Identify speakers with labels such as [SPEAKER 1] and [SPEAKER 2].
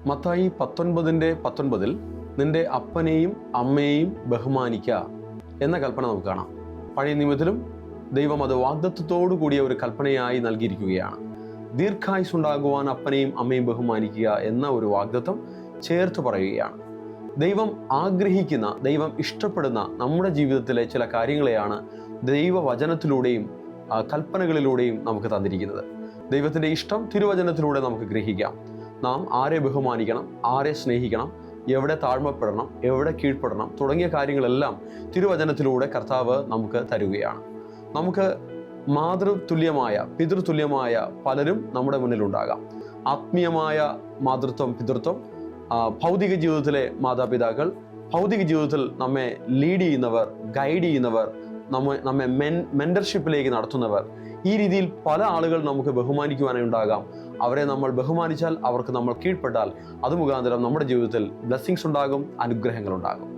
[SPEAKER 1] മത്തായി 19:19 നിന്റെ അപ്പനെയും അമ്മയെയും ബഹുമാനിക്കുക എന്ന കൽപ്പന നമുക്ക് കാണാം. പഴയ നിയമത്തിലും ദൈവം അത് വാഗ്ദത്തത്തോടു കൂടിയ ഒരു കൽപ്പനയായി നൽകിയിരിക്കുകയാണ്. ദീർഘായുസ്സുണ്ടാകുവാൻ അപ്പനെയും അമ്മയും ബഹുമാനിക്കുക എന്ന ഒരു വാഗ്ദത്തം ചേർത്ത് പറയുകയാണ്. ദൈവം ആഗ്രഹിക്കുന്ന, ദൈവം ഇഷ്ടപ്പെടുന്ന നമ്മുടെ ജീവിതത്തിലെ ചില കാര്യങ്ങളെയാണ് ദൈവവചനത്തിലൂടെയും കൽപ്പനകളിലൂടെയും നമുക്ക് തന്നിരിക്കുന്നത്. ദൈവത്തിൻ്റെ ഇഷ്ടം തിരുവചനത്തിലൂടെ നമുക്ക് ഗ്രഹിക്കാം. നാം ആരെ ബഹുമാനിക്കണം, ആരെ സ്നേഹിക്കണം, എവിടെ താഴ്മപ്പെടണം, എവിടെ കീഴ്പ്പെടണം തുടങ്ങിയ കാര്യങ്ങളെല്ലാം തിരുവചനത്തിലൂടെ കർത്താവ് നമുക്ക് തരുകയാണ്. നമുക്ക് മാതൃതുല്യമായ, പിതൃതുല്യമായ പലരും നമ്മുടെ മുന്നിലുണ്ടാകാം. ആത്മീയമായ മാതൃത്വം, പിതൃത്വം, ഭൗതിക ജീവിതത്തിലെ മാതാപിതാക്കൾ, ഭൗതിക ജീവിതത്തിൽ നമ്മെ ലീഡ് ചെയ്യുന്നവർ, ഗൈഡ് ചെയ്യുന്നവർ, നമ്മെ മെന്റർഷിപ്പിലേക്ക് നടത്തുന്നവർ, ഈ രീതിയിൽ പല ആളുകൾ നമുക്ക് ബഹുമാനിക്കുവാനായി ഉണ്ടാകാം. അവരെ നമ്മൾ ബഹുമാനിച്ചാൽ, അവർക്ക് നമ്മൾ കീഴ്പ്പെട്ടാൽ, അത് മുഖാന്തരം നമ്മുടെ ജീവിതത്തിൽ ബ്ലെസ്സിങ്സ് ഉണ്ടാകും, അനുഗ്രഹങ്ങൾ ഉണ്ടാകും.